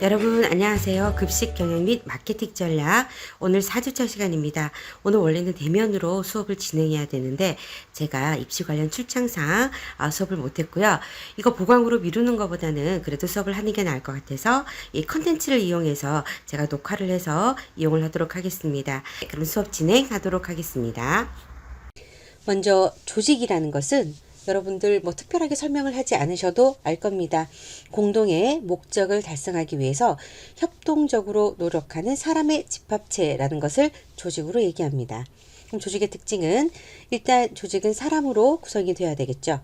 여러분 안녕하세요. 급식 경영 및 마케팅 전략 오늘 4주차 시간입니다. 오늘 원래는 대면으로 수업을 진행해야 되는데 제가 입시 관련 출장상 수업을 못했고요. 이거 보강으로 미루는 것보다는 그래도 수업을 하는 게 나을 것 같아서 이 컨텐츠를 이용해서 제가 녹화를 해서 이용을 하도록 하겠습니다. 그럼 수업 진행하도록 하겠습니다. 먼저 조직이라는 것은 여러분들 뭐 특별하게 설명을 하지 않으셔도 알 겁니다. 공동의 목적을 달성하기 위해서 협동적으로 노력하는 사람의 집합체라는 것을 조직으로 얘기합니다. 그럼 조직의 특징은 일단 조직은 사람으로 구성이 되어야 되겠죠.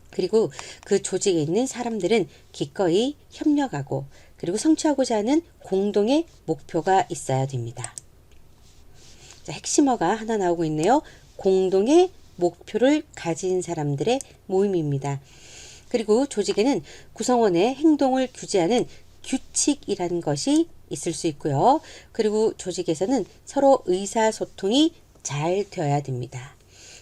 그리고 그 조직에 있는 사람들은 기꺼이 협력하고 그리고 성취하고자 하는 공동의 목표가 있어야 됩니다. 자, 핵심어가 하나 나오고 있네요. 공동의 목표를 가진 사람들의 모임입니다. 그리고 조직에는 구성원의 행동을 규제하는 규칙이라는 것이 있을 수 있고요. 그리고 조직에서는 서로 의사소통이 잘 되어야 됩니다.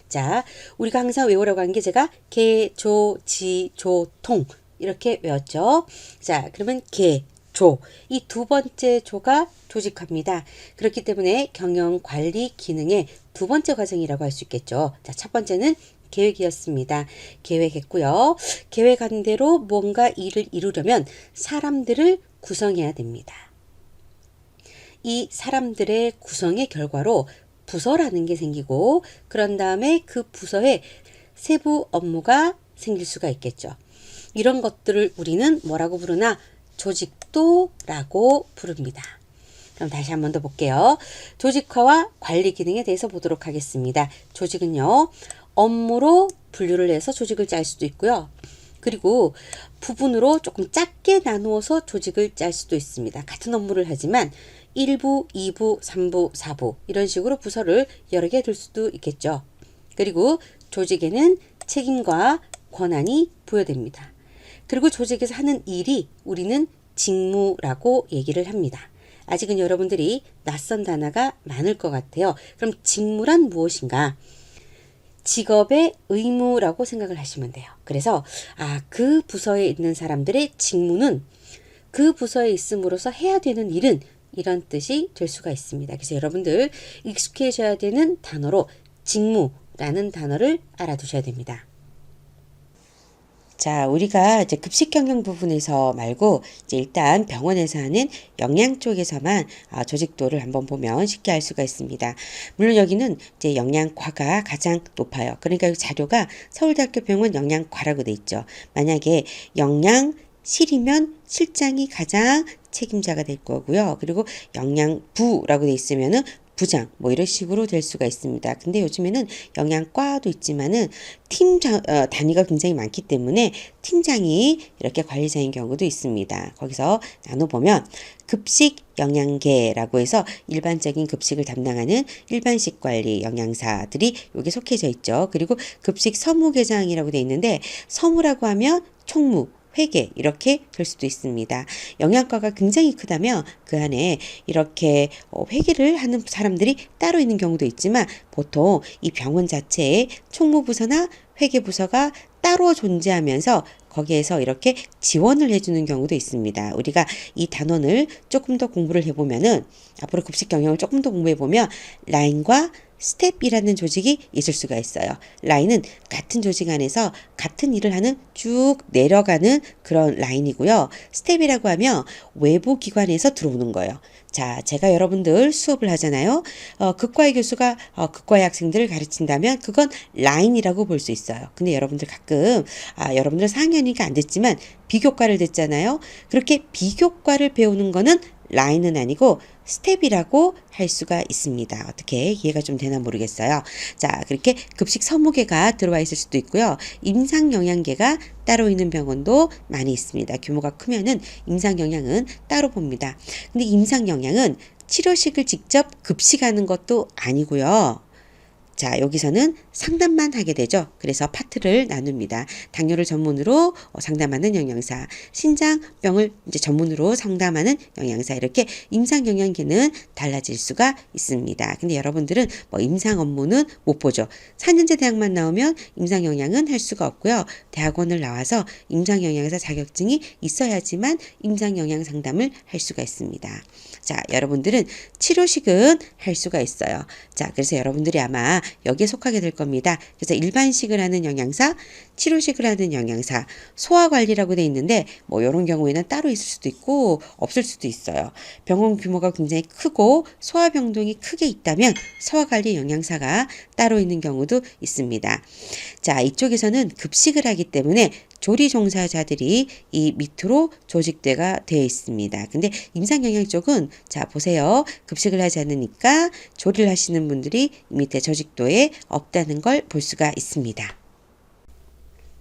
자, 우리가 항상 외우라고 하는 게 제가 개, 조, 지, 조, 통 이렇게 외웠죠. 자, 그러면 개, 조, 이 두 번째 조가 조직화입니다. 그렇기 때문에 경영 관리 기능의 두 번째 과정이라고 할 수 있겠죠. 자, 첫 번째는 계획이었습니다. 계획했고요. 계획한 대로 뭔가 일을 이루려면 사람들을 구성해야 됩니다. 이 사람들의 구성의 결과로 부서라는 게 생기고 그런 다음에 그 부서에 세부 업무가 생길 수가 있겠죠. 이런 것들을 우리는 뭐라고 부르나? 조직도라고 부릅니다. 그럼 다시 한 번 더 볼게요. 조직화와 관리 기능에 대해서 보도록 하겠습니다. 조직은요, 업무로 분류를 해서 조직을 짤 수도 있고요. 그리고 부분으로 조금 작게 나누어서 조직을 짤 수도 있습니다. 같은 업무를 하지만 1부, 2부, 3부, 4부 이런 식으로 부서를 여러 개 둘 수도 있겠죠. 그리고 조직에는 책임과 권한이 부여됩니다. 그리고 조직에서 하는 일이 우리는 직무라고 얘기를 합니다. 아직은 여러분들이 낯선 단어가 많을 것 같아요. 그럼 직무란 무엇인가? 직업의 의무라고 생각을 하시면 돼요. 그래서 그 부서에 있는 사람들의 직무는 그 부서에 있음으로써 해야 되는 일은 이런 뜻이 될 수가 있습니다. 그래서 여러분들 익숙해져야 되는 단어로 직무라는 단어를 알아두셔야 됩니다. 자, 우리가 이제 급식 경영 부분에서 말고 이제 일단 병원에서 하는 영양 쪽에서만 조직도를 한번 보면 쉽게 알 수가 있습니다. 물론 여기는 이제 영양과가 가장 높아요. 그러니까 이 자료가 서울대학교 병원 영양과라고 돼 있죠. 만약에 영양실이면 실장이 가장 책임자가 될 거고요. 그리고 영양부라고 돼 있으면은 부장 뭐 이런 식으로 될 수가 있습니다. 근데 요즘에는 영양과도 있지만은 단위가 굉장히 많기 때문에 팀장이 이렇게 관리자인 경우도 있습니다. 거기서 나눠보면 급식 영양계라고 해서 일반적인 급식을 담당하는 일반식 관리 영양사들이 여기 속해져 있죠. 그리고 급식 서무계장이라고 돼 있는데 서무라고 하면 총무 회계 이렇게 될 수도 있습니다. 영양과가 굉장히 크다면 그 안에 이렇게 회계를 하는 사람들이 따로 있는 경우도 있지만 보통 이 병원 자체에 총무부서나 회계부서가 따로 존재하면서 거기에서 이렇게 지원을 해주는 경우도 있습니다. 우리가 이 단원을 조금 더 공부를 해보면은 앞으로 급식 경영을 조금 더 공부해보면 라인과 스텝이라는 조직이 있을 수가 있어요. 라인은 같은 조직 안에서 같은 일을 하는 쭉 내려가는 그런 라인이고요. 스텝이라고 하면 외부 기관에서 들어오는 거예요. 자, 제가 여러분들 수업을 하잖아요. 극과의 교수가 극과의 학생들을 가르친다면 그건 라인이라고 볼 수 있어요. 근데 여러분들 가끔 여러분들 4학년이니까 안 됐지만 비교과를 됐잖아요. 그렇게 비교과를 배우는 거는 라인은 아니고 스텝이라고 할 수가 있습니다. 어떻게 이해가 좀 되나 모르겠어요. 자, 그렇게 급식 서무계가 들어와 있을 수도 있고요. 임상영양계가 따로 있는 병원도 많이 있습니다. 규모가 크면은 임상영양은 따로 봅니다. 근데 임상영양은 치료식을 직접 급식하는 것도 아니고요. 자, 여기서는 상담만 하게 되죠. 그래서 파트를 나눕니다. 당뇨를 전문으로 상담하는 영양사, 신장병을 이제 전문으로 상담하는 영양사, 이렇게 임상 영양계는 달라질 수가 있습니다. 근데 여러분들은 뭐 임상 업무는 못 보죠. 4년제 대학만 나오면 임상 영양은 할 수가 없고요. 대학원을 나와서 임상 영양사 자격증이 있어야지만 임상 영양 상담을 할 수가 있습니다. 자, 여러분들은 치료식은 할 수가 있어요. 자, 그래서 여러분들이 아마 여기에 속하게 될 겁니다. 그래서 일반식을 하는 영양사, 치료식을 하는 영양사, 소화관리라고 돼 있는데 뭐 이런 경우에는 따로 있을 수도 있고 없을 수도 있어요. 병원 규모가 굉장히 크고 소화병동이 크게 있다면 소화관리 영양사가 따로 있는 경우도 있습니다. 자, 이쪽에서는 급식을 하기 때문에 조리 종사자들이 이 밑으로 조직대가 되어 있습니다. 근데 임상영양 쪽은 자 보세요. 급식을 하지 않으니까 조리를 하시는 분들이 밑에 조직도에 없다는 걸 볼 수가 있습니다.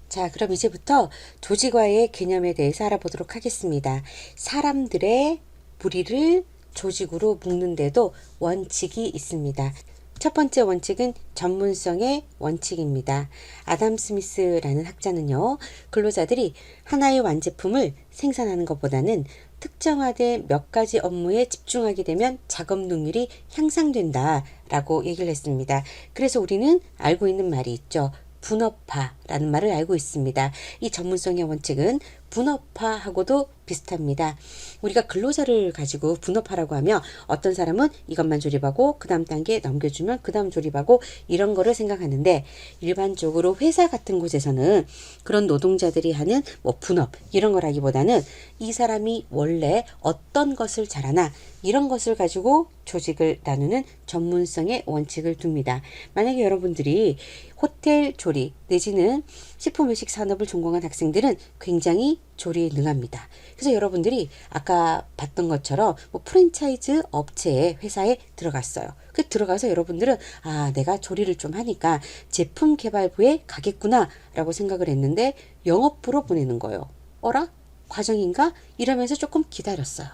자, 그럼 이제부터 조직화의 개념에 대해서 알아보도록 하겠습니다. 사람들의 무리를 조직으로 묶는데도 원칙이 있습니다. 첫 번째 원칙은 전문성의 원칙입니다. 아담 스미스라는 학자는요, 근로자들이 하나의 완제품을 생산하는 것보다는 특정화된 몇 가지 업무에 집중하게 되면 작업 능률이 향상된다라고 얘기를 했습니다. 그래서 우리는 알고 있는 말이 있죠. 분업화라는 말을 알고 있습니다. 이 전문성의 원칙은 분업화하고도 비슷합니다. 우리가 근로자를 가지고 분업화라고 하면 어떤 사람은 이것만 조립하고 그 다음 단계 넘겨주면 그 다음 조립하고 이런 거를 생각하는데 일반적으로 회사 같은 곳에서는 그런 노동자들이 하는 뭐 분업 이런 거라기보다는 이 사람이 원래 어떤 것을 잘하나 이런 것을 가지고 조직을 나누는 전문성의 원칙을 둡니다. 만약에 여러분들이 호텔 조리 내지는 식품외식 산업을 전공한 학생들은 굉장히 조리에 능합니다. 그래서 여러분들이 아까 봤던 것처럼 뭐 프랜차이즈 업체에 회사에 들어갔어요. 그 들어가서 여러분들은 아 내가 조리를 좀 하니까 제품 개발부에 가겠구나 라고 생각을 했는데 영업부로 보내는 거예요. 어라? 과정인가? 이러면서 조금 기다렸어요.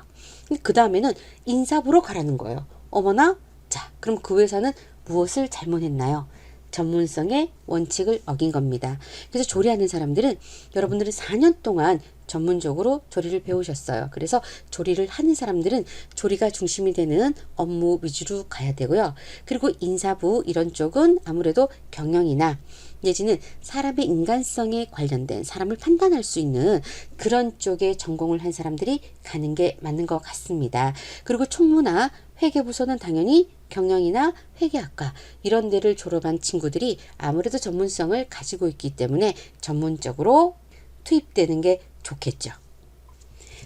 그 다음에는 인사부로 가라는 거예요. 어머나? 자, 그럼 그 회사는 무엇을 잘못했나요? 전문성의 원칙을 어긴 겁니다. 그래서 조리하는 사람들은 여러분들은 4년 동안 전문적으로 조리를 배우셨어요. 그래서 조리를 하는 사람들은 조리가 중심이 되는 업무 위주로 가야 되고요. 그리고 인사부 이런 쪽은 아무래도 경영이나 내지는 사람의 인간성에 관련된 사람을 판단할 수 있는 그런 쪽에 전공을 한 사람들이 가는 게 맞는 것 같습니다. 그리고 총무나 회계부서는 당연히 경영이나 회계학과 이런 데를 졸업한 친구들이 아무래도 전문성을 가지고 있기 때문에 전문적으로 투입되는 게 좋겠죠.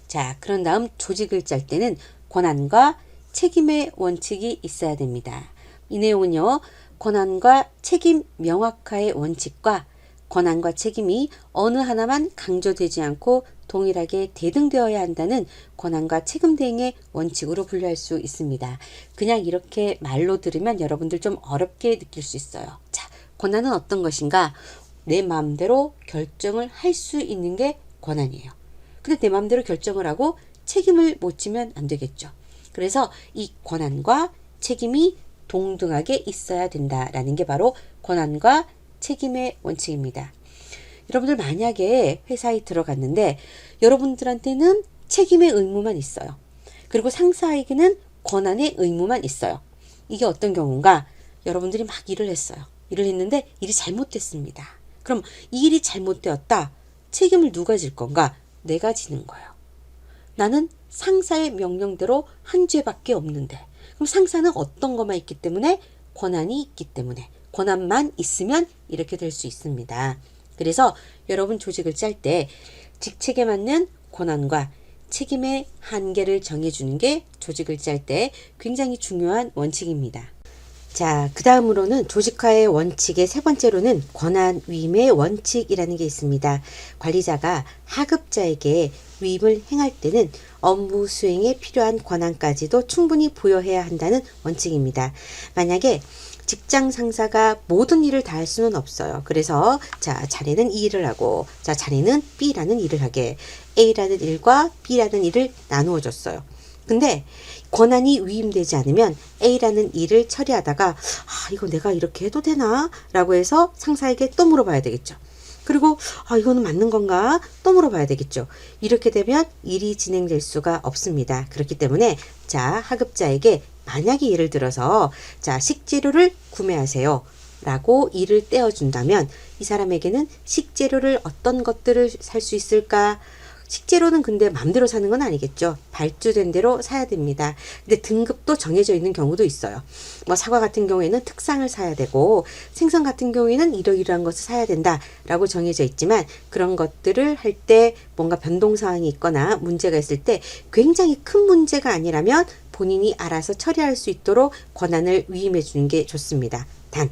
자, 그런 다음 조직을 짤 때는 권한과 책임의 원칙이 있어야 됩니다. 이 내용은요. 권한과 책임 명확화의 원칙과 권한과 책임이 어느 하나만 강조되지 않고 동일하게 대등되어야 한다는 권한과 책임 대행의 원칙으로 분류할 수 있습니다. 그냥 이렇게 말로 들으면 여러분들 좀 어렵게 느낄 수 있어요. 자, 권한은 어떤 것인가? 내 마음대로 결정을 할 수 있는 게 권한이에요. 근데 내 마음대로 결정을 하고 책임을 못 지면 안 되겠죠. 그래서 이 권한과 책임이 동등하게 있어야 된다라는 게 바로 권한과 책임의 원칙입니다. 여러분들 만약에 회사에 들어갔는데 여러분들한테는 책임의 의무만 있어요. 그리고 상사에게는 권한의 의무만 있어요. 이게 어떤 경우인가? 여러분들이 막 일을 했어요. 일을 했는데 일이 잘못됐습니다. 그럼 이 일이 잘못되었다. 책임을 누가 질 건가? 내가 지는 거예요. 나는 상사의 명령대로 한 죄밖에 없는데 그럼 상사는 어떤 것만 있기 때문에 권한이 있기 때문에 권한만 있으면 이렇게 될 수 있습니다. 그래서 여러분 조직을 짤 때 직책에 맞는 권한과 책임의 한계를 정해주는 게 조직을 짤 때 굉장히 중요한 원칙입니다. 자, 그 다음으로는 조직화의 원칙의 세 번째로는 권한 위임의 원칙이라는 게 있습니다. 관리자가 하급자에게 위임을 행할 때는 업무 수행에 필요한 권한까지도 충분히 부여해야 한다는 원칙입니다. 만약에 직장 상사가 모든 일을 다 할 수는 없어요. 그래서 자, 자네는 이 일을 하고 자네는 B라는 일을 하게 A라는 일과 B라는 일을 나누어 줬어요. 근데 권한이 위임되지 않으면 A라는 일을 처리하다가 이거 내가 이렇게 해도 되나? 라고 해서 상사에게 또 물어봐야 되겠죠. 그리고 이거는 맞는 건가? 또 물어봐야 되겠죠. 이렇게 되면 일이 진행될 수가 없습니다. 그렇기 때문에 자, 하급자에게 만약에 예를 들어서 자, 식재료를 구매하세요 라고 일을 떼어준다면 이 사람에게는 식재료를 어떤 것들을 살 수 있을까? 식재료는 근데 맘대로 사는 건 아니겠죠. 발주된 대로 사야 됩니다. 근데 등급도 정해져 있는 경우도 있어요. 뭐 사과 같은 경우에는 특상을 사야 되고 생선 같은 경우에는 이러이러한 것을 사야 된다라고 정해져 있지만 그런 것들을 할 때 뭔가 변동사항이 있거나 문제가 있을 때 굉장히 큰 문제가 아니라면 본인이 알아서 처리할 수 있도록 권한을 위임해 주는 게 좋습니다. 단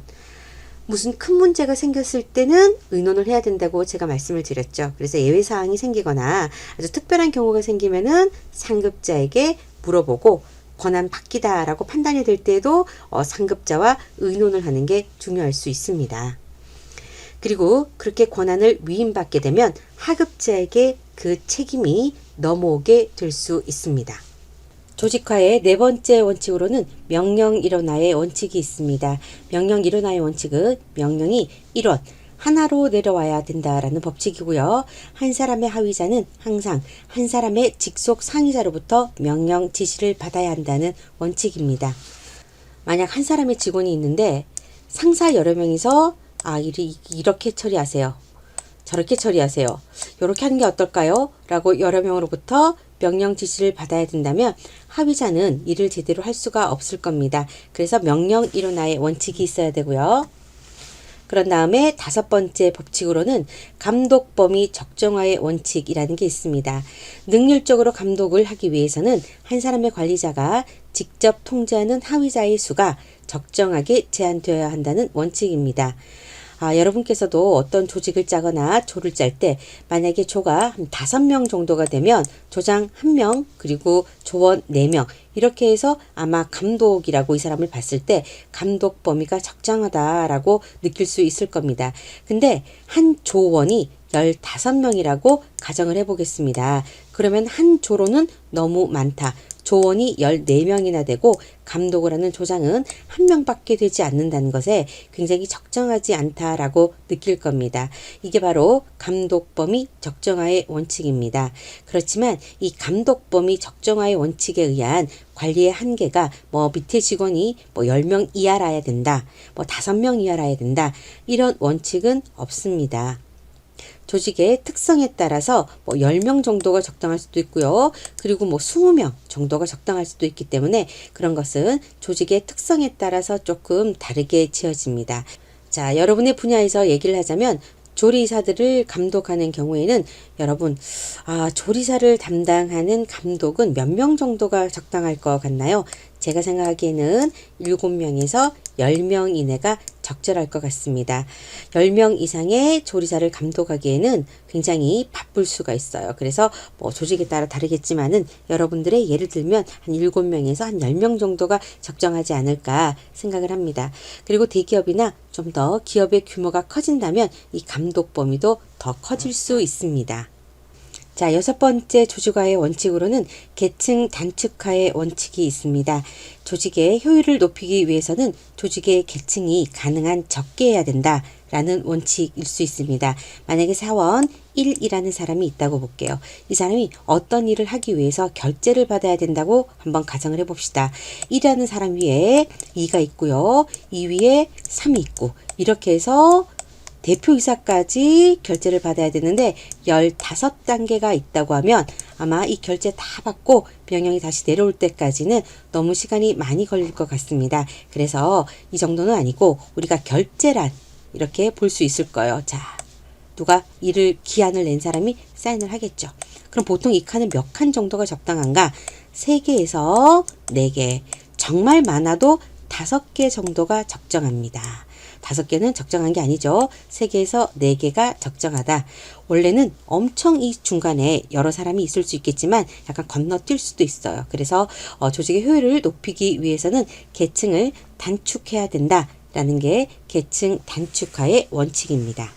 무슨 큰 문제가 생겼을 때는 의논을 해야 된다고 제가 말씀을 드렸죠. 그래서 예외사항이 생기거나 아주 특별한 경우가 생기면은 상급자에게 물어보고 권한 바뀌다라고 판단이 될 때에도 상급자와 의논을 하는 게 중요할 수 있습니다. 그리고 그렇게 권한을 위임받게 되면 하급자에게 그 책임이 넘어오게 될 수 있습니다. 조직화의 네 번째 원칙으로는 명령 일원화의 원칙이 있습니다. 명령 일원화의 원칙은 명령이 1원 하나로 내려와야 된다라는 법칙이고요. 한 사람의 하위자는 항상 한 사람의 직속 상위자로부터 명령 지시를 받아야 한다는 원칙입니다. 만약 한 사람의 직원이 있는데 상사 여러 명이서 이렇게 처리하세요. 저렇게 처리하세요. 이렇게 하는 게 어떨까요? 라고 여러 명으로부터 명령 지시를 받아야 된다면 하위자는 일을 제대로 할 수가 없을 겁니다. 그래서 명령 일원화의 원칙이 있어야 되고요. 그런 다음에 다섯 번째 법칙으로는 감독 범위 적정화의 원칙이라는 게 있습니다. 능률적으로 감독을 하기 위해서는 한 사람의 관리자가 직접 통제하는 하위자의 수가 적정하게 제한되어야 한다는 원칙입니다. 여러분께서도 어떤 조직을 짜거나 조를 짤 때 만약에 조가 한 5명 정도가 되면 조장 1명 그리고 조원 4명 이렇게 해서 아마 감독이라고 이 사람을 봤을 때 감독 범위가 적정하다라고 느낄 수 있을 겁니다. 근데 한 조원이 15명이라고 가정을 해보겠습니다. 그러면 한 조로는 너무 많다. 조원이 14명이나 되고 감독을 하는 조장은 1명밖에 되지 않는다는 것에 굉장히 적정하지 않다라고 느낄 겁니다. 이게 바로 감독 범위 적정화의 원칙입니다. 그렇지만 이 감독 범위 적정화의 원칙에 의한 관리의 한계가 밑에 직원이 10명 이하라야 된다. 5명 이하라야 된다. 이런 원칙은 없습니다. 조직의 특성에 따라서 10명 정도가 적당할 수도 있고요. 그리고 20명 정도가 적당할 수도 있기 때문에 그런 것은 조직의 특성에 따라서 조금 다르게 지어집니다. 자, 여러분의 분야에서 얘기를 하자면 조리사들을 감독하는 경우에는 여러분 조리사를 담당하는 감독은 몇 명 정도가 적당할 것 같나요? 제가 생각하기에는 7명에서 10명 이내가 적절할 것 같습니다. 10명 이상의 조리사를 감독하기에는 굉장히 바쁠 수가 있어요. 그래서 조직에 따라 다르겠지만은 여러분들의 예를 들면 한 7명에서 한 10명 정도가 적정하지 않을까 생각을 합니다. 그리고 대기업이나 좀 더 기업의 규모가 커진다면 이 감독 범위도 더 커질 수 있습니다. 자, 여섯 번째 조직화의 원칙으로는 계층 단축화의 원칙이 있습니다. 조직의 효율을 높이기 위해서는 조직의 계층이 가능한 적게 해야 된다라는 원칙일 수 있습니다. 만약에 사원 1이라는 사람이 있다고 볼게요. 이 사람이 어떤 일을 하기 위해서 결제를 받아야 된다고 한번 가정을 해봅시다. 1이라는 사람 위에 2가 있고요. 2 위에 3이 있고 이렇게 해서 대표이사까지 결제를 받아야 되는데 15단계가 있다고 하면 아마 이 결제 다 받고 명령이 다시 내려올 때까지는 너무 시간이 많이 걸릴 것 같습니다. 그래서 이 정도는 아니고 우리가 결제란 이렇게 볼 수 있을 거예요. 자, 누가 일을 기한을 낸 사람이 사인을 하겠죠. 그럼 보통 이 칸은 몇 칸 정도가 적당한가? 3개에서 4개, 정말 많아도 5개 정도가 적정합니다. 5개는 적정한 게 아니죠. 3개에서 4개가 적정하다. 원래는 엄청 이 중간에 여러 사람이 있을 수 있겠지만 약간 건너뛸 수도 있어요. 그래서 조직의 효율을 높이기 위해서는 계층을 단축해야 된다라는 게 계층 단축화의 원칙입니다.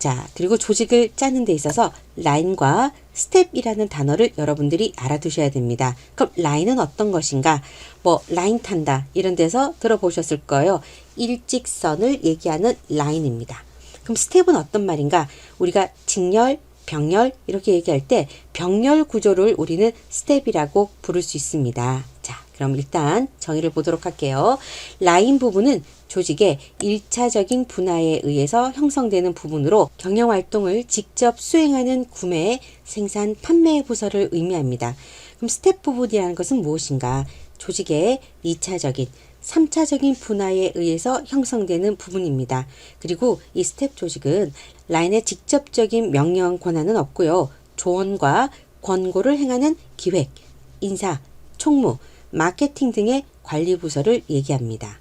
자, 그리고 조직을 짜는 데 있어서 라인과 스텝이라는 단어를 여러분들이 알아두셔야 됩니다. 그럼 라인은 어떤 것인가? 뭐 라인 탄다 이런 데서 들어보셨을 거예요. 일직선을 얘기하는 라인입니다. 그럼 스텝은 어떤 말인가? 우리가 직렬, 병렬 이렇게 얘기할 때 병렬 구조를 우리는 스텝이라고 부를 수 있습니다. 자, 그럼 일단 정의를 보도록 할게요. 라인 부분은 조직의 1차적인 분화에 의해서 형성되는 부분으로 경영활동을 직접 수행하는 구매, 생산, 판매 부서를 의미합니다. 그럼 스텝 부분이라는 것은 무엇인가? 조직의 2차적인 3차적인 분화에 의해서 형성되는 부분입니다. 그리고 이 스텝 조직은 라인의 직접적인 명령 권한은 없고요. 조언과 권고를 행하는 기획, 인사, 총무, 마케팅 등의 관리 부서를 얘기합니다.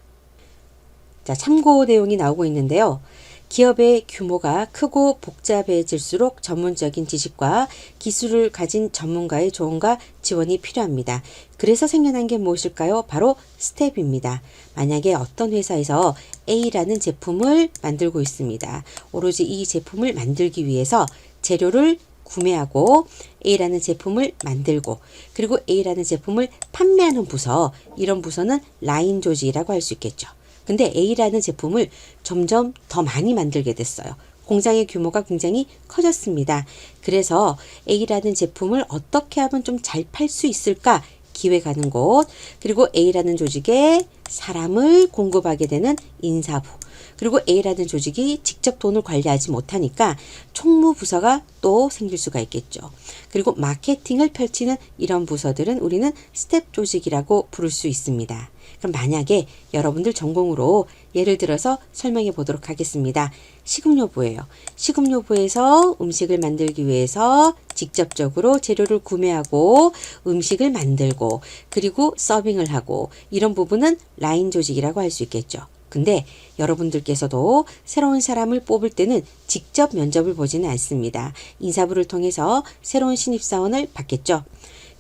자, 참고 내용이 나오고 있는데요. 기업의 규모가 크고 복잡해질수록 전문적인 지식과 기술을 가진 전문가의 조언과 지원이 필요합니다. 그래서 생겨난 게 무엇일까요? 바로 스텝입니다. 만약에 어떤 회사에서 A라는 제품을 만들고 있습니다. 오로지 이 제품을 만들기 위해서 재료를 구매하고 A라는 제품을 만들고 그리고 A라는 제품을 판매하는 부서, 이런 부서는 라인 조직이라고 할 수 있겠죠. 근데 A라는 제품을 점점 더 많이 만들게 됐어요. 공장의 규모가 굉장히 커졌습니다. 그래서 A라는 제품을 어떻게 하면 좀 잘 팔 수 있을까 기획하는 곳, 그리고 A라는 조직에 사람을 공급하게 되는 인사부, 그리고 A라는 조직이 직접 돈을 관리하지 못하니까 총무부서가 또 생길 수가 있겠죠. 그리고 마케팅을 펼치는 이런 부서들은 우리는 스텝 조직이라고 부를 수 있습니다. 그럼 만약에 여러분들 전공으로 예를 들어서 설명해 보도록 하겠습니다. 식음료부예요. 식음료부에서 음식을 만들기 위해서 직접적으로 재료를 구매하고 음식을 만들고 그리고 서빙을 하고, 이런 부분은 라인 조직이라고 할 수 있겠죠. 근데 여러분들께서도 새로운 사람을 뽑을 때는 직접 면접을 보지는 않습니다. 인사부를 통해서 새로운 신입사원을 받겠죠.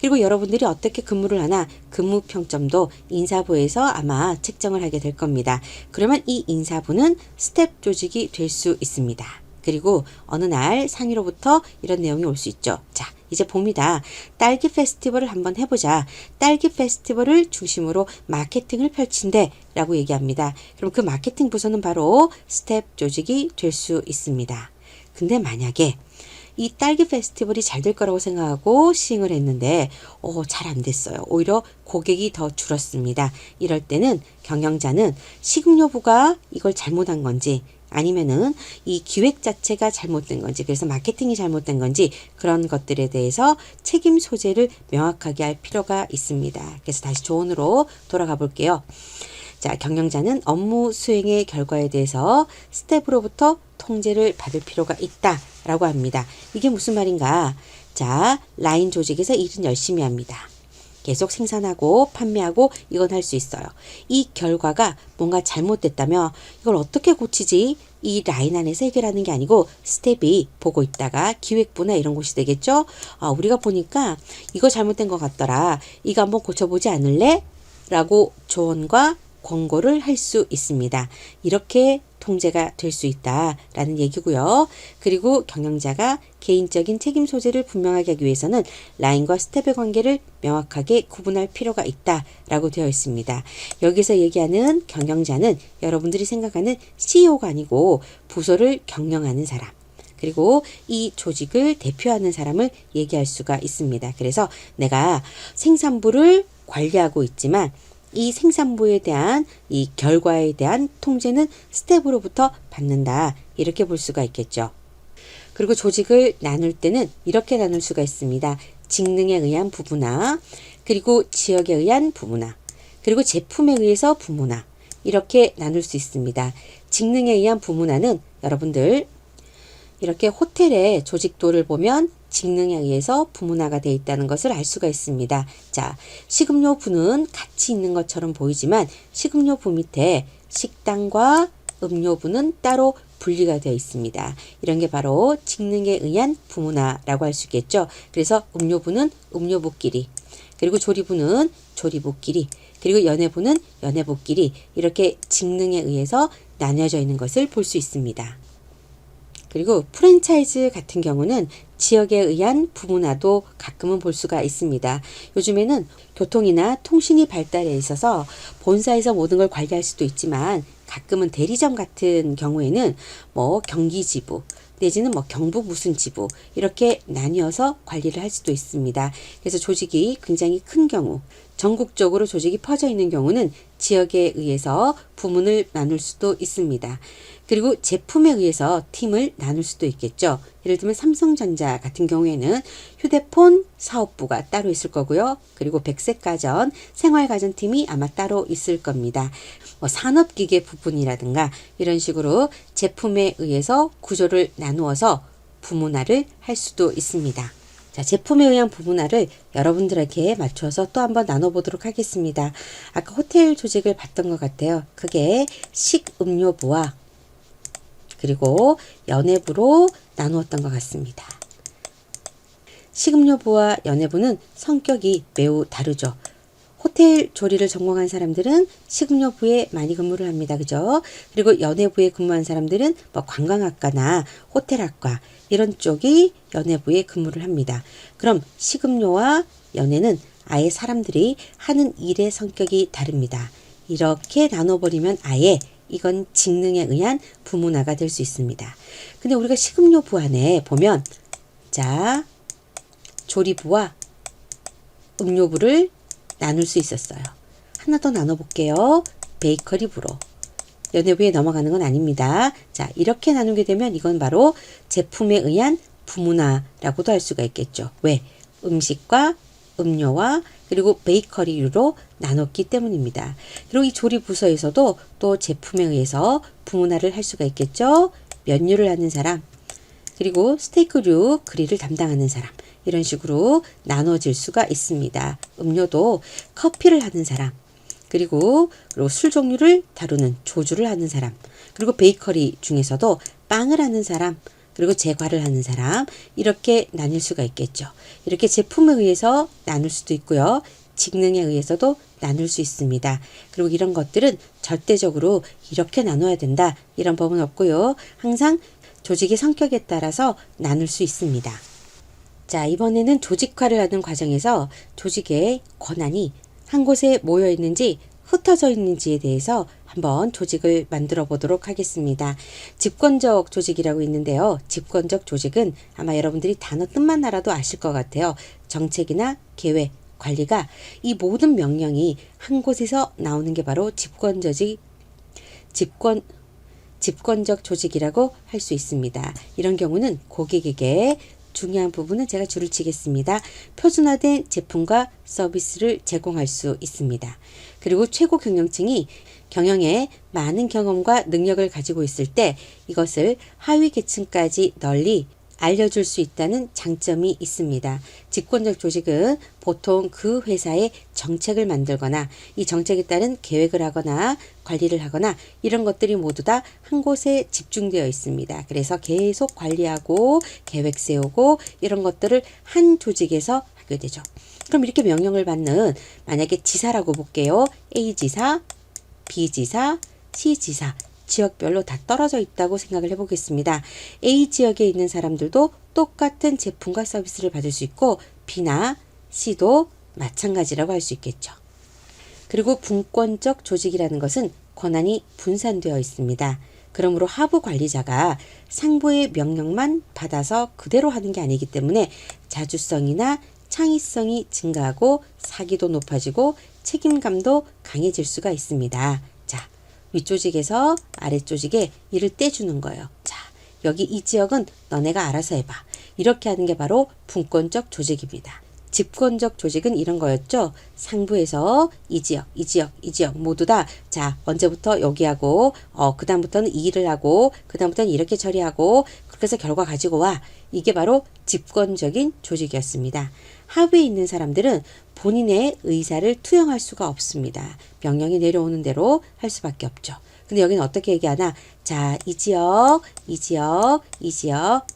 그리고 여러분들이 어떻게 근무를 하나, 근무 평점도 인사부에서 아마 책정을 하게 될 겁니다. 그러면 이 인사부는 스텝 조직이 될 수 있습니다. 그리고 어느 날 상위로부터 이런 내용이 올 수 있죠. 자, 이제 봄이다. 딸기 페스티벌을 한번 해보자. 딸기 페스티벌을 중심으로 마케팅을 펼친대 라고 얘기합니다. 그럼 그 마케팅 부서는 바로 스텝 조직이 될 수 있습니다. 근데 만약에 이 딸기 페스티벌이 잘 될 거라고 생각하고 시행을 했는데 잘 안 됐어요. 오히려 고객이 더 줄었습니다. 이럴 때는 경영자는 식음료부가 이걸 잘못한 건지, 아니면은 이 기획 자체가 잘못된 건지, 그래서 마케팅이 잘못된 건지, 그런 것들에 대해서 책임 소재를 명확하게 할 필요가 있습니다. 그래서 다시 조언으로 돌아가 볼게요. 자, 경영자는 업무 수행의 결과에 대해서 스텝으로부터 통제를 받을 필요가 있다라고 합니다. 이게 무슨 말인가? 자, 라인 조직에서 일은 열심히 합니다. 계속 생산하고 판매하고 이건 할 수 있어요. 이 결과가 뭔가 잘못됐다면 이걸 어떻게 고치지? 이 라인 안에서 해결하는 게 아니고 스텝이 보고 있다가 기획부나 이런 곳이 되겠죠? 우리가 보니까 이거 잘못된 것 같더라. 이거 한번 고쳐보지 않을래? 라고 조언과 권고를 할 수 있습니다. 이렇게 통제가 될 수 있다라는 얘기고요. 그리고 경영자가 개인적인 책임 소재를 분명하게 하기 위해서는 라인과 스텝의 관계를 명확하게 구분할 필요가 있다라고 되어 있습니다. 여기서 얘기하는 경영자는 여러분들이 생각하는 CEO가 아니고 부서를 경영하는 사람, 그리고 이 조직을 대표하는 사람을 얘기할 수가 있습니다. 그래서 내가 생산부를 관리하고 있지만 이 생산부에 대한 이 결과에 대한 통제는 스텝으로부터 받는다, 이렇게 볼 수가 있겠죠. 그리고 조직을 나눌 때는 이렇게 나눌 수가 있습니다. 직능에 의한 부문화, 그리고 지역에 의한 부문화, 그리고 제품에 의해서 부문화, 이렇게 나눌 수 있습니다. 직능에 의한 부문화는 여러분들 이렇게 호텔의 조직도를 보면 직능에 의해서 부문화가 되어 있다는 것을 알 수가 있습니다. 자, 식음료부는 같이 있는 것처럼 보이지만 식음료부 밑에 식당과 음료부는 따로 분리가 되어 있습니다. 이런 게 바로 직능에 의한 부문화라고 할 수 있겠죠. 그래서 음료부는 음료부끼리, 그리고 조리부는 조리부끼리, 그리고 연애부는 연애부끼리, 이렇게 직능에 의해서 나뉘어져 있는 것을 볼 수 있습니다. 그리고 프랜차이즈 같은 경우는 지역에 의한 부문화도 가끔은 볼 수가 있습니다. 요즘에는 교통이나 통신이 발달해 있어서 본사에서 모든 걸 관리할 수도 있지만 가끔은 대리점 같은 경우에는 뭐 경기지부 내지는 뭐 경북 무슨 지부 이렇게 나뉘어서 관리를 할 수도 있습니다. 그래서 조직이 굉장히 큰 경우, 전국적으로 조직이 퍼져 있는 경우는 지역에 의해서 부문을 나눌 수도 있습니다. 그리고 제품에 의해서 팀을 나눌 수도 있겠죠. 예를 들면 삼성전자 같은 경우에는 휴대폰 사업부가 따로 있을 거고요. 그리고 백색가전, 생활가전팀이 아마 따로 있을 겁니다. 뭐 산업기계 부분이라든가 이런 식으로 제품에 의해서 구조를 나누어서 부문화를 할 수도 있습니다. 자, 제품에 의한 부문화를 여러분들에게 맞춰서 또 한번 나눠보도록 하겠습니다. 아까 호텔 조직을 봤던 것 같아요. 그게 식음료부와 그리고 연예부로 나누었던 것 같습니다. 식음료부와 연예부는 성격이 매우 다르죠. 호텔 조리를 전공한 사람들은 식음료부에 많이 근무를 합니다. 그죠? 그리고 연예부에 근무한 사람들은 뭐 관광학과나 호텔학과 이런 쪽이 연예부에 근무를 합니다. 그럼 식음료와 연예는 아예 사람들이 하는 일의 성격이 다릅니다. 이렇게 나눠버리면 아예 이건 직능에 의한 부문화가 될 수 있습니다. 근데 우리가 식음료부 안에 보면 자, 조리부와 음료부를 나눌 수 있었어요. 하나 더 나눠볼게요. 베이커리부로. 연예부에 넘어가는 건 아닙니다. 자, 이렇게 나누게 되면 이건 바로 제품에 의한 부문화라고도 할 수가 있겠죠. 왜? 음식과 음료와 그리고 베이커리로 나눴기 때문입니다. 그리고 이 조리 부서에서도 또 제품에 의해서 부문화를 할 수가 있겠죠. 면류를 하는 사람, 그리고 스테이크류 그릴을 담당하는 사람, 이런 식으로 나눠질 수가 있습니다. 음료도 커피를 하는 사람, 그리고 술 종류를 다루는 조주를 하는 사람, 그리고 베이커리 중에서도 빵을 하는 사람, 그리고 제과를 하는 사람, 이렇게 나뉠 수가 있겠죠. 이렇게 제품에 의해서 나눌 수도 있고요. 직능에 의해서도 나눌 수 있습니다. 그리고 이런 것들은 절대적으로 이렇게 나눠야 된다, 이런 법은 없고요. 항상 조직의 성격에 따라서 나눌 수 있습니다. 자, 이번에는 조직화를 하는 과정에서 조직의 권한이 한 곳에 모여 있는지 흩어져 있는지에 대해서 한번 조직을 만들어 보도록 하겠습니다. 집권적 조직이라고 있는데요. 집권적 조직은 아마 여러분들이 단어 뜻만 알아도 아실 것 같아요. 정책이나 계획, 관리가 이 모든 명령이 한 곳에서 나오는 게 바로 집권적 조직이라고 할 수 있습니다. 이런 경우는 고객에게 중요한 부분은 제가 줄을 치겠습니다. 표준화된 제품과 서비스를 제공할 수 있습니다. 그리고 최고 경영층이 경영에 많은 경험과 능력을 가지고 있을 때 이것을 하위 계층까지 널리 알려줄 수 있다는 장점이 있습니다. 집권적 조직은 보통 그 회사의 정책을 만들거나 이 정책에 따른 계획을 하거나 관리를 하거나 이런 것들이 모두 다 한 곳에 집중되어 있습니다. 그래서 계속 관리하고 계획 세우고 이런 것들을 한 조직에서 하게 되죠. 그럼 이렇게 명령을 받는 만약에 지사라고 볼게요. A지사, B지사, C지사 지역별로 다 떨어져 있다고 생각을 해보겠습니다. A 지역에 있는 사람들도 똑같은 제품과 서비스를 받을 수 있고 B나 C도 마찬가지라고 할 수 있겠죠. 그리고 분권적 조직이라는 것은 권한이 분산되어 있습니다. 그러므로 하부 관리자가 상부의 명령만 받아서 그대로 하는 게 아니기 때문에 자주성이나 창의성이 증가하고 사기도 높아지고 책임감도 강해질 수가 있습니다. 자, 윗조직에서 아랫조직에 일을 떼주는 거예요. 자, 여기 이 지역은 너네가 알아서 해봐. 이렇게 하는 게 바로 분권적 조직입니다. 집권적 조직은 이런 거였죠. 상부에서 이 지역 모두 다 자, 언제부터 여기 하고 그 다음부터는 이 일을 하고 그 다음부터는 이렇게 처리하고 그렇게 해서 결과 가지고 와. 이게 바로 집권적인 조직이었습니다. 하부에 있는 사람들은 본인의 의사를 투영할 수가 없습니다. 명령이 내려오는 대로 할 수밖에 없죠. 근데 여기는 어떻게 얘기하나? 자, 이 지역.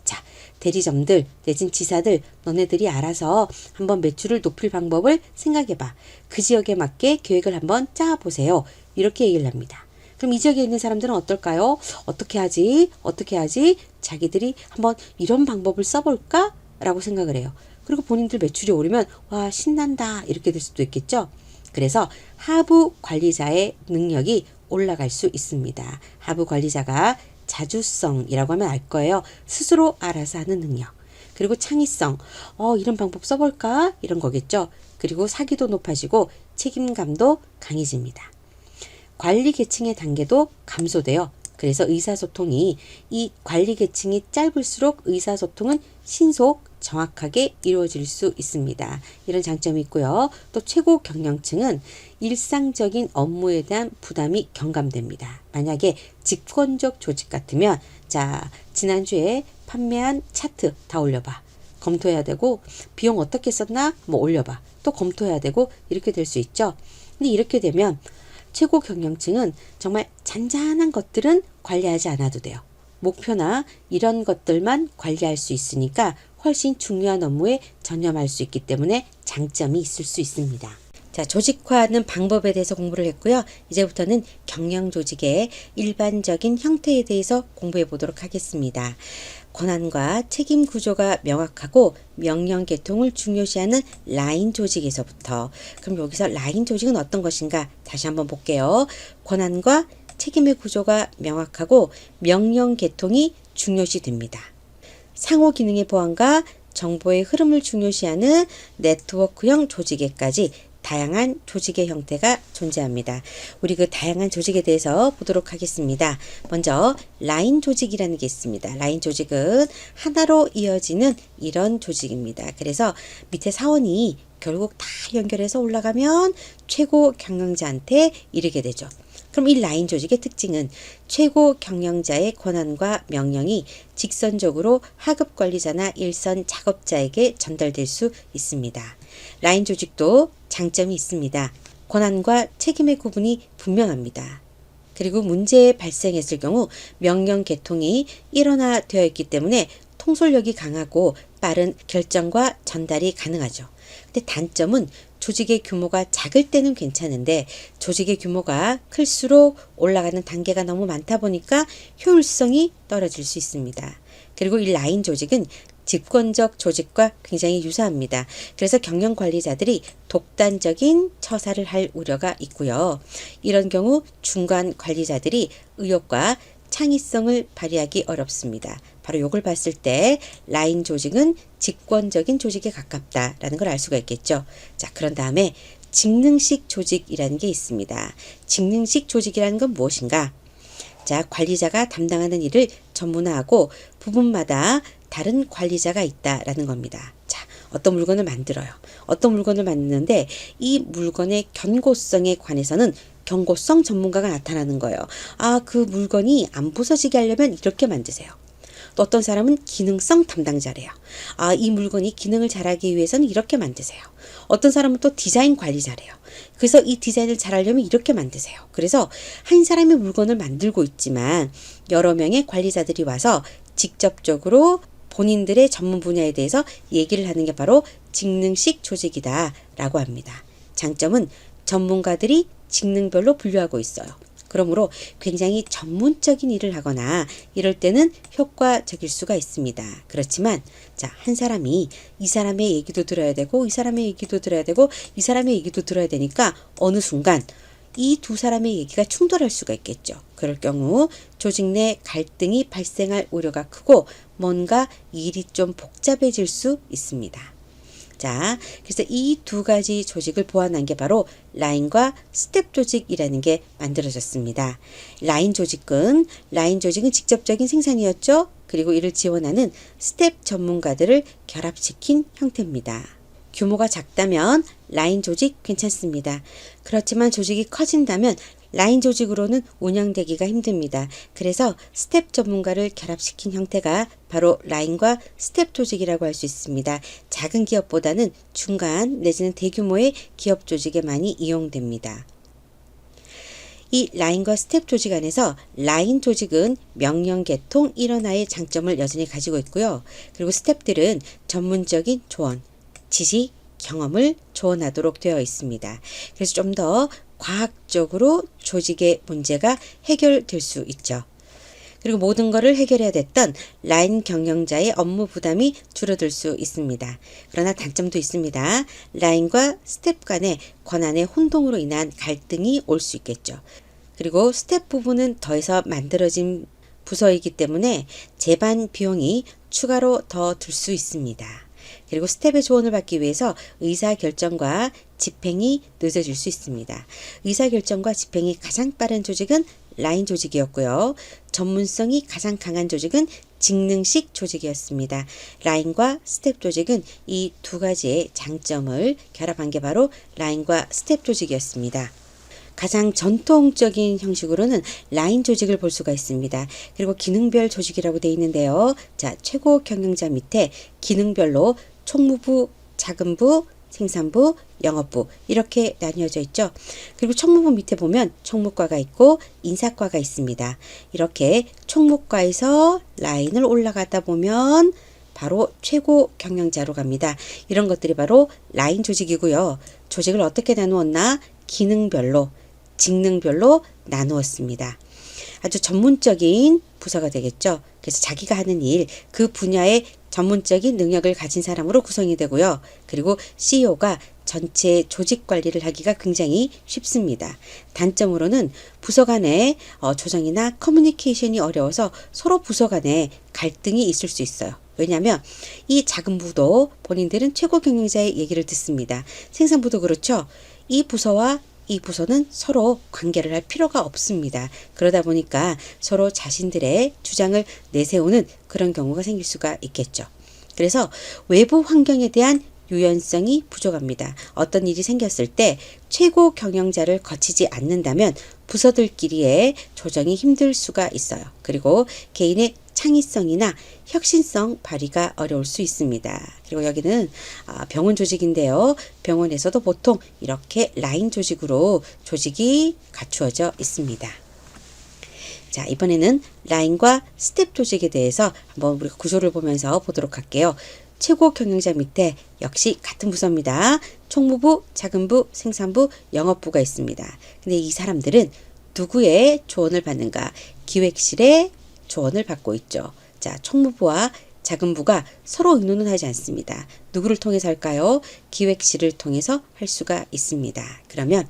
자, 대리점들, 내진 지사들, 너네들이 알아서 한번 매출을 높일 방법을 생각해봐. 그 지역에 맞게 계획을 한번 짜보세요. 이렇게 얘기를 합니다. 그럼 이 지역에 있는 사람들은 어떨까요? 어떻게 하지? 어떻게 하지? 자기들이 한번 이런 방법을 써볼까? 라고 생각을 해요. 그리고 본인들 매출이 오르면 와 신난다 이렇게 될 수도 있겠죠. 그래서 하부 관리자의 능력이 올라갈 수 있습니다. 하부 관리자가 자주성이라고 하면 알 거예요. 스스로 알아서 하는 능력. 그리고 창의성, 이런 방법 써볼까? 이런 거겠죠. 그리고 사기도 높아지고 책임감도 강해집니다. 관리 계층의 단계도 감소돼요. 그래서 의사소통이 이 관리 계층이 짧을수록 의사소통은 신속, 정확하게 이루어질 수 있습니다. 이런 장점이 있고요. 또 최고 경영층은 일상적인 업무에 대한 부담이 경감됩니다. 만약에 집권적 조직 같으면 자, 지난주에 판매한 차트 다 올려봐. 검토해야 되고 비용 어떻게 썼나? 뭐 올려봐. 또 검토해야 되고 이렇게 될 수 있죠. 근데 이렇게 되면 최고 경영층은 정말 잔잔한 것들은 관리하지 않아도 돼요. 목표나 이런 것들만 관리할 수 있으니까 훨씬 중요한 업무에 전념할 수 있기 때문에 장점이 있을 수 있습니다. 자, 조직화하는 방법에 대해서 공부를 했고요. 이제부터는 경영 조직의 일반적인 형태에 대해서 공부해 보도록 하겠습니다. 권한과 책임 구조가 명확하고 명령 계통을 중요시하는 라인 조직에서부터 그럼 여기서 라인 조직은 어떤 것인가 다시 한번 볼게요. 권한과 책임의 구조가 명확하고 명령 계통이 중요시 됩니다. 상호 기능의 보완과 정보의 흐름을 중요시하는 네트워크형 조직에까지 다양한 조직의 형태가 존재합니다. 우리 그 다양한 조직에 대해서 보도록 하겠습니다. 먼저 라인 조직이라는 게 있습니다. 라인 조직은 하나로 이어지는 이런 조직입니다. 그래서 밑에 사원이 결국 다 연결해서 올라가면 최고 경영자한테 이르게 되죠. 그럼 이 라인 조직의 특징은 최고 경영자의 권한과 명령이 직선적으로 하급 관리자나 일선 작업자에게 전달될 수 있습니다. 라인 조직도 장점이 있습니다. 권한과 책임의 구분이 분명합니다. 그리고 문제 발생했을 경우 명령 계통이 일원화되어 있기 때문에 통솔력이 강하고 빠른 결정과 전달이 가능하죠. 근데 단점은 조직의 규모가 작을 때는 괜찮은데 조직의 규모가 클수록 올라가는 단계가 너무 많다 보니까 효율성이 떨어질 수 있습니다. 그리고 이 라인 조직은 집권적 조직과 굉장히 유사합니다. 그래서 경영 관리자들이 독단적인 처사를 할 우려가 있고요. 이런 경우 중간 관리자들이 의욕과 창의성을 발휘하기 어렵습니다. 바로 이걸 봤을 때 라인 조직은 집권적인 조직에 가깝다라는 걸 알 수가 있겠죠. 자, 그런 다음에 직능식 조직이라는 게 있습니다. 직능식 조직이라는 건 무엇인가? 자, 관리자가 담당하는 일을 전문화하고 부분마다 다른 관리자가 있다라는 겁니다. 자, 어떤 물건을 만들어요. 어떤 물건을 만드는데 이 물건의 견고성에 관해서는 견고성 전문가가 나타나는 거예요. 아, 그 물건이 안 부서지게 하려면 이렇게 만드세요. 또 어떤 사람은 기능성 담당자래요. 아, 이 물건이 기능을 잘하기 위해서는 이렇게 만드세요. 어떤 사람은 또 디자인 관리자래요. 그래서 이 디자인을 잘하려면 이렇게 만드세요. 그래서 한 사람의 물건을 만들고 있지만 여러 명의 관리자들이 와서 직접적으로 본인들의 전문 분야에 대해서 얘기를 하는 게 바로 직능식 조직이다라고 합니다. 장점은 전문가들이 직능별로 분류하고 있어요. 그러므로 굉장히 전문적인 일을 하거나 이럴 때는 효과적일 수가 있습니다. 그렇지만 자, 한 사람이 이 사람의 얘기도 들어야 되고 이 사람의 얘기도 들어야 되고 이 사람의 얘기도 들어야 되니까 어느 순간 이 두 사람의 얘기가 충돌할 수가 있겠죠. 그럴 경우 조직 내 갈등이 발생할 우려가 크고 뭔가 일이 좀 복잡해질 수 있습니다. 자, 그래서 이 두 가지 조직을 보완한 게 바로 라인과 스텝 조직이라는 게 만들어졌습니다. 라인 조직은 직접적인 생산이었죠. 그리고 이를 지원하는 스텝 전문가들을 결합시킨 형태입니다. 규모가 작다면 라인 조직 괜찮습니다. 그렇지만 조직이 커진다면 라인 조직으로는 운영되기가 힘듭니다. 그래서 스텝 전문가를 결합시킨 형태가 바로 라인과 스텝 조직이라고 할 수 있습니다. 작은 기업보다는 중간 내지는 대규모의 기업 조직에 많이 이용됩니다. 이 라인과 스텝 조직 안에서 라인 조직은 명령 계통 일원화의 장점을 여전히 가지고 있고요. 그리고 스텝들은 전문적인 조언, 지식, 경험을 조언하도록 되어 있습니다. 그래서 좀 더 과학적으로 조직의 문제가 해결될 수 있죠. 그리고 모든 것을 해결해야 됐던 라인 경영자의 업무 부담이 줄어들 수 있습니다. 그러나 단점도 있습니다. 라인과 스텝 간의 권한의 혼동으로 인한 갈등이 올 수 있겠죠. 그리고 스텝 부분은 더해서 만들어진 부서이기 때문에 제반 비용이 추가로 더 들 수 있습니다. 그리고 스텝의 조언을 받기 위해서 의사결정과 집행이 늦어질 수 있습니다. 의사결정과 집행이 가장 빠른 조직은 라인 조직이었고요. 전문성이 가장 강한 조직은 직능식 조직이었습니다. 라인과 스텝 조직은 이 두 가지의 장점을 결합한 게 바로 라인과 스텝 조직이었습니다. 가장 전통적인 형식으로는 라인 조직을 볼 수가 있습니다. 그리고 기능별 조직이라고 되어 있는데요. 자, 최고 경영자 밑에 기능별로 총무부, 자금부, 생산부, 영업부 이렇게 나뉘어져 있죠. 그리고 총무부 밑에 보면 총무과가 있고 인사과가 있습니다. 이렇게 총무과에서 라인을 올라가다 보면 바로 최고 경영자로 갑니다. 이런 것들이 바로 라인 조직이고요. 조직을 어떻게 나누었나? 기능별로, 직능별로 나누었습니다. 아주 전문적인 부서가 되겠죠. 그래서 자기가 하는 일, 그 분야의 전문적인 능력을 가진 사람으로 구성이 되고요. 그리고 CEO가 전체 조직 관리를 하기가 굉장히 쉽습니다. 단점으로는 부서 간의 조정이나 커뮤니케이션이 어려워서 서로 부서 간에 갈등이 있을 수 있어요. 왜냐하면 이 작은 부도 본인들은 최고 경영자의 얘기를 듣습니다. 생산부도 그렇죠. 이 부서와 이 부서는 서로 관계를 할 필요가 없습니다. 그러다 보니까 서로 자신들의 주장을 내세우는 그런 경우가 생길 수가 있겠죠. 그래서 외부 환경에 대한 유연성이 부족합니다. 어떤 일이 생겼을 때 최고 경영자를 거치지 않는다면 부서들끼리의 조정이 힘들 수가 있어요. 그리고 개인의 창의성이나 혁신성 발휘가 어려울 수 있습니다. 그리고 여기는 병원 조직인데요. 병원에서도 보통 이렇게 라인 조직으로 조직이 갖추어져 있습니다. 자, 이번에는 라인과 스텝 조직에 대해서 한번 우리가 구조를 보면서 보도록 할게요. 최고 경영자 밑에 역시 같은 부서입니다. 총무부, 자금부, 생산부, 영업부가 있습니다. 근데 이 사람들은 누구의 조언을 받는가? 기획실의 조언을 받고 있죠. 자, 총무부와 자금부가 서로 의논은 하지 않습니다. 누구를 통해서 할까요? 기획실을 통해서 할 수가 있습니다. 그러면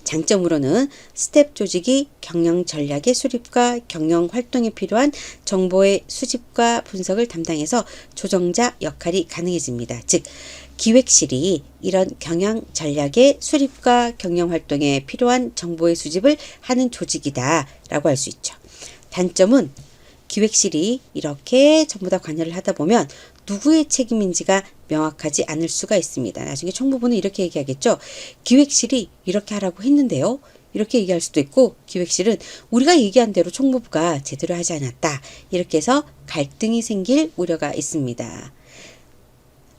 장점으로는 스텝 조직이 경영 전략의 수립과 경영 활동에 필요한 정보의 수집과 분석을 담당해서 조정자 역할이 가능해집니다. 즉, 기획실이 이런 경영 전략의 수립과 경영 활동에 필요한 정보의 수집을 하는 조직이다 라고 할 수 있죠. 단점은 기획실이 이렇게 전부 다 관여를 하다 보면 누구의 책임인지가 명확하지 않을 수가 있습니다. 나중에 총무부는 이렇게 얘기하겠죠. 기획실이 이렇게 하라고 했는데요. 이렇게 얘기할 수도 있고, 기획실은 우리가 얘기한 대로 총무부가 제대로 하지 않았다. 이렇게 해서 갈등이 생길 우려가 있습니다.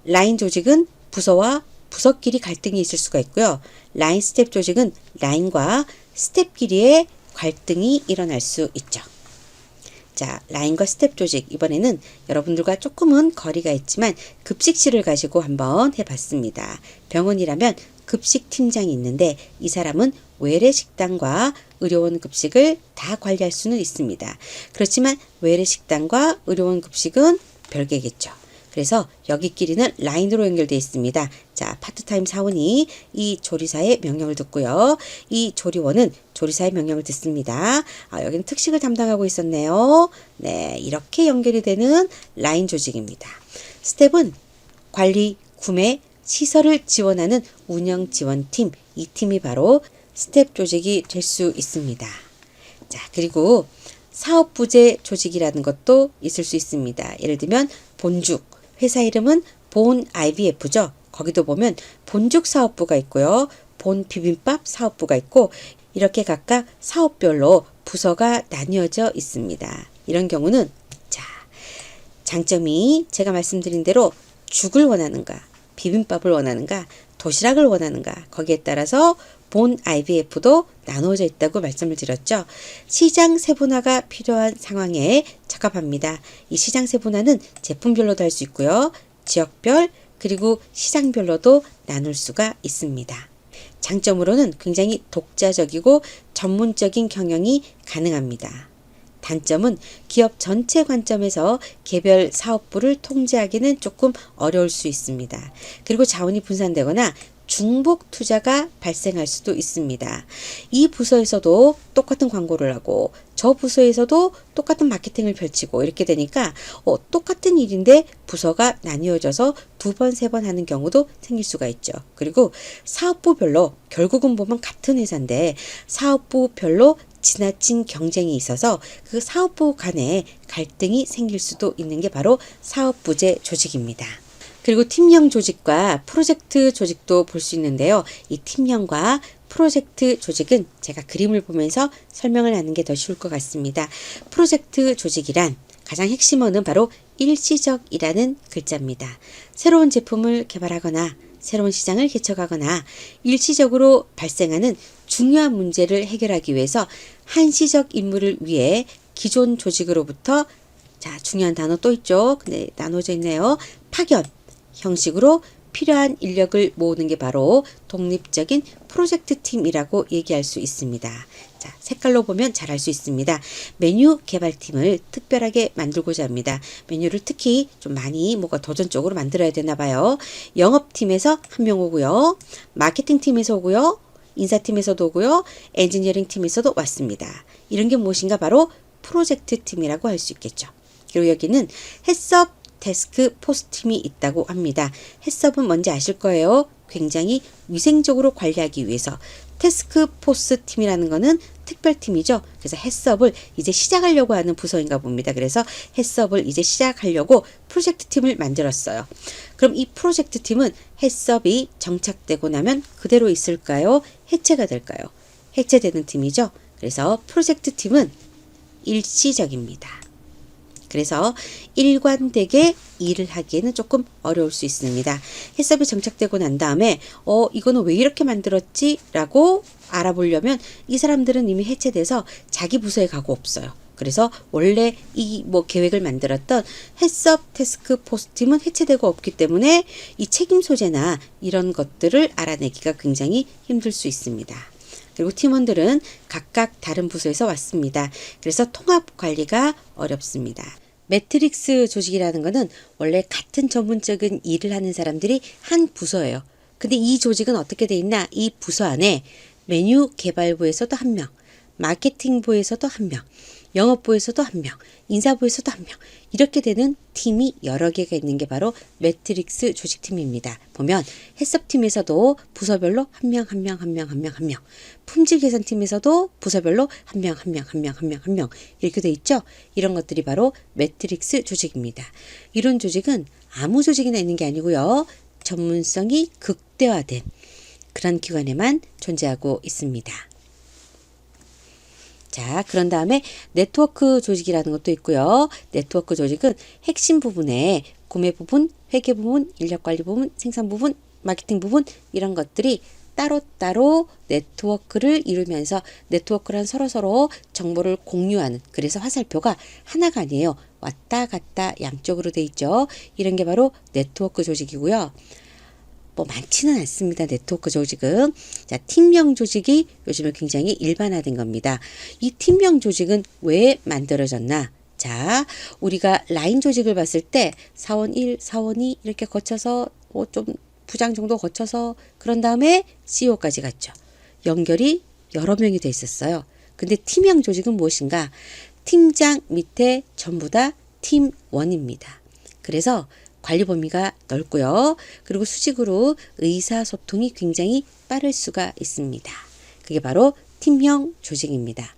라인 조직은 부서와 부서끼리 갈등이 있을 수가 있고요. 라인 스텝 조직은 라인과 스텝끼리의 갈등이 일어날 수 있죠. 자, 라인과 스텝 조직, 이번에는 여러분들과 조금은 거리가 있지만 급식실을 가지고 한번 해봤습니다. 병원이라면 급식 팀장이 있는데 이 사람은 외래 식당과 의료원 급식을 다 관리할 수는 있습니다. 그렇지만 외래 식당과 의료원 급식은 별개겠죠. 그래서 여기끼리는 라인으로 연결되어 있습니다. 자, 파트타임 사원이 이 조리사의 명령을 듣고요. 이 조리원은 조리사의 명령을 듣습니다. 여기는 특식을 담당하고 있었네요. 네, 이렇게 연결이 되는 라인 조직입니다. 스텝은 관리, 구매, 시설을 지원하는 운영 지원팀, 이 팀이 바로 스텝 조직이 될 수 있습니다. 자, 그리고 사업부제 조직이라는 것도 있을 수 있습니다. 예를 들면 본죽, 회사 이름은 본 IBF죠. 거기도 보면 본죽 사업부가 있고요. 본 비빔밥 사업부가 있고 이렇게 각각 사업별로 부서가 나뉘어져 있습니다. 이런 경우는 자, 장점이 제가 말씀드린 대로 죽을 원하는가, 비빔밥을 원하는가, 도시락을 원하는가 거기에 따라서 본 IBF도 나누어져 있다고 말씀을 드렸죠. 시장 세분화가 필요한 상황에 적합합니다. 이 시장 세분화는 제품별로도 할 수 있고요. 지역별 그리고 시장별로도 나눌 수가 있습니다. 장점으로는 굉장히 독자적이고 전문적인 경영이 가능합니다. 단점은 기업 전체 관점에서 개별 사업부를 통제하기는 조금 어려울 수 있습니다. 그리고 자원이 분산되거나 중복 투자가 발생할 수도 있습니다. 이 부서에서도 똑같은 광고를 하고 저 부서에서도 똑같은 마케팅을 펼치고 이렇게 되니까 똑같은 일인데 부서가 나뉘어져서 두 번, 세 번 하는 경우도 생길 수가 있죠. 그리고 사업부별로 결국은 보면 같은 회사인데 사업부별로 지나친 경쟁이 있어서 그 사업부 간에 갈등이 생길 수도 있는 게 바로 사업부제 조직입니다. 그리고 팀형 조직과 프로젝트 조직도 볼 수 있는데요. 이 팀형과 프로젝트 조직은 제가 그림을 보면서 설명을 하는 게 더 쉬울 것 같습니다. 프로젝트 조직이란 가장 핵심어는 바로 일시적이라는 글자입니다. 새로운 제품을 개발하거나 새로운 시장을 개척하거나 일시적으로 발생하는 중요한 문제를 해결하기 위해서 한시적 임무를 위해 기존 조직으로부터 중요한 단어 또 있죠. 근데 나눠져 있네요. 파견 형식으로 필요한 인력을 모으는 게 바로 독립적인 프로젝트 팀이라고 얘기할 수 있습니다. 색깔로 보면 잘 알 수 있습니다. 메뉴 개발팀을 특별하게 만들고자 합니다. 메뉴를 특히 좀 많이 뭐가 도전적으로 만들어야 되나 봐요. 영업팀에서 한 명 오고요. 마케팅팀에서 오고요. 인사팀에서도 오고요. 엔지니어링 팀에서도 왔습니다. 이런 게 무엇인가 바로 프로젝트 팀이라고 할 수 있겠죠. 그리고 여기는 헤스업 태스크 포스 팀이 있다고 합니다. 헤스업은 뭔지 아실 거예요. 굉장히 위생적으로 관리하기 위해서 태스크 포스 팀이라는 거는 특별팀이죠. 그래서 헤스업을 이제 시작하려고 하는 부서인가 봅니다. 그래서 헤스업을 이제 시작하려고 프로젝트 팀을 만들었어요. 그럼 이 프로젝트 팀은 헤스업이 정착되고 나면 그대로 있을까요? 해체가 될까요? 해체되는 팀이죠. 그래서 프로젝트 팀은 일시적입니다. 그래서 일관되게 일을 하기에는 조금 어려울 수 있습니다. 해썹이 정착되고 난 다음에 이거는 왜 이렇게 만들었지? 라고 알아보려면 이 사람들은 이미 해체돼서 자기 부서에 가고 없어요. 그래서 원래 이 계획을 만들었던 헤스업 태스크 포스 팀은 해체되고 없기 때문에 이 책임 소재나 이런 것들을 알아내기가 굉장히 힘들 수 있습니다. 그리고 팀원들은 각각 다른 부서에서 왔습니다. 그래서 통합 관리가 어렵습니다. 매트릭스 조직이라는 것은 원래 같은 전문적인 일을 하는 사람들이 한 부서예요. 근데 이 조직은 어떻게 돼 있나? 이 부서 안에 메뉴 개발부에서도 한 명, 마케팅부에서도 한 명, 영업부에서도 한 명, 인사부에서도 한 명, 이렇게 되는 팀이 여러 개가 있는 게 바로 매트릭스 조직팀입니다. 보면 해썹팀에서도 부서별로 한 명, 한 명, 한 명, 한 명, 한 명, 품질개선팀에서도 부서별로 한 명, 한 명, 한 명, 한 명, 한 명 이렇게 돼 있죠. 이런 것들이 바로 매트릭스 조직입니다. 이런 조직은 아무 조직이나 있는 게 아니고요. 전문성이 극대화된 그런 기관에만 존재하고 있습니다. 그런 다음에 네트워크 조직이라는 것도 있고요. 네트워크 조직은 핵심 부분에 구매 부분, 회계 부분, 인력관리 부분, 생산 부분, 마케팅 부분 이런 것들이 따로따로 네트워크를 이루면서 네트워크란 서로서로 정보를 공유하는 그래서 화살표가 하나가 아니에요. 왔다 갔다 양쪽으로 돼 있죠. 이런 게 바로 네트워크 조직이고요. 많지는 않습니다. 네트워크 조직은. 팀명 조직이 요즘에 굉장히 일반화된 겁니다. 이 팀명 조직은 왜 만들어졌나? 우리가 라인 조직을 봤을 때 사원 1, 사원 2 이렇게 거쳐서 좀 부장 정도 거쳐서 그런 다음에 CEO까지 갔죠. 연결이 여러 명이 돼 있었어요. 근데 팀형 조직은 무엇인가? 팀장 밑에 전부 다 팀원입니다. 그래서 관리 범위가 넓고요. 그리고 수직으로 의사소통이 굉장히 빠를 수가 있습니다. 그게 바로 팀형 조직입니다.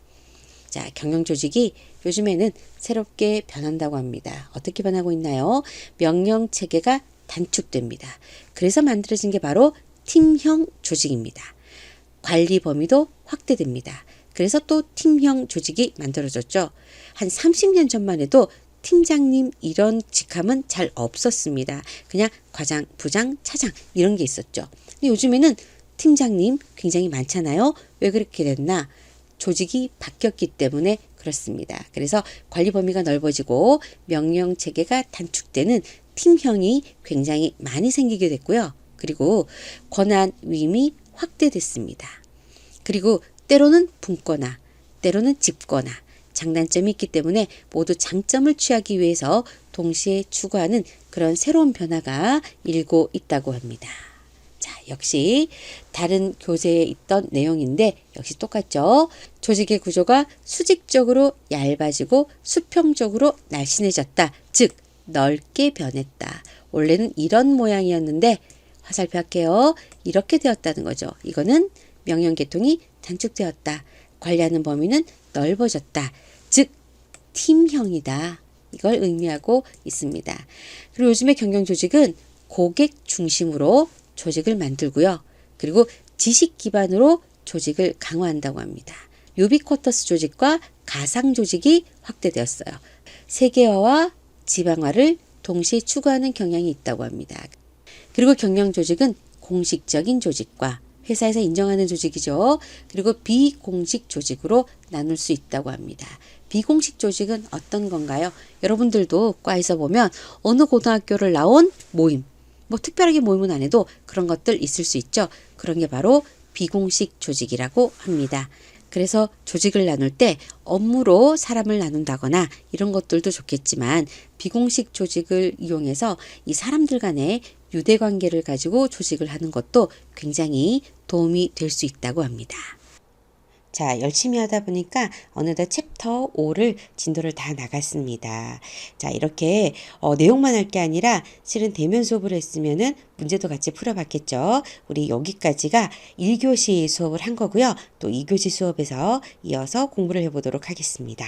경영 조직이 요즘에는 새롭게 변한다고 합니다. 어떻게 변하고 있나요? 명령 체계가 단축됩니다. 그래서 만들어진 게 바로 팀형 조직입니다. 관리 범위도 확대됩니다. 그래서 또 팀형 조직이 만들어졌죠. 한 30년 전만 해도 팀장님 이런 직함은 잘 없었습니다. 그냥 과장, 부장, 차장 이런 게 있었죠. 근데 요즘에는 팀장님 굉장히 많잖아요. 왜 그렇게 됐나? 조직이 바뀌었기 때문에 그렇습니다. 그래서 관리 범위가 넓어지고 명령 체계가 단축되는 팀형이 굉장히 많이 생기게 됐고요. 그리고 권한, 위임이 확대됐습니다. 그리고 때로는 붓거나 때로는 짚거나 장단점이 있기 때문에 모두 장점을 취하기 위해서 동시에 추구하는 그런 새로운 변화가 일고 있다고 합니다. 자, 역시 다른 교재에 있던 내용인데 역시 똑같죠. 조직의 구조가 수직적으로 얇아지고 수평적으로 날씬해졌다. 즉 넓게 변했다. 원래는 이런 모양이었는데 화살표 할게요. 이렇게 되었다는 거죠. 이거는 명령계통이 단축되었다. 관리하는 범위는 넓어졌다. 즉 팀형이다. 이걸 의미하고 있습니다. 그리고 요즘의 경영조직은 고객 중심으로 조직을 만들고요. 그리고 지식 기반으로 조직을 강화한다고 합니다. 유비쿼터스 조직과 가상 조직이 확대되었어요. 세계화와 지방화를 동시에 추구하는 경향이 있다고 합니다. 그리고 경영 조직은 공식적인 조직과 회사에서 인정하는 조직이죠. 그리고 비공식 조직으로 나눌 수 있다고 합니다. 비공식 조직은 어떤 건가요? 여러분들도 과에서 보면 어느 고등학교를 나온 모임, 뭐 특별하게 모임은 안 해도 그런 것들 있을 수 있죠. 그런 게 바로 비공식 조직이라고 합니다. 그래서 조직을 나눌 때 업무로 사람을 나눈다거나 이런 것들도 좋겠지만 비공식 조직을 이용해서 이 사람들 간의 유대관계를 가지고 조직을 하는 것도 굉장히 도움이 될 수 있다고 합니다. 자, 열심히 하다 보니까 어느덧 챕터 5를 진도를 다 나갔습니다. 자, 이렇게 내용만 할 게 아니라 실은 대면 수업을 했으면은 문제도 같이 풀어봤겠죠. 우리 여기까지가 1교시 수업을 한 거고요. 또 2교시 수업에서 이어서 공부를 해보도록 하겠습니다.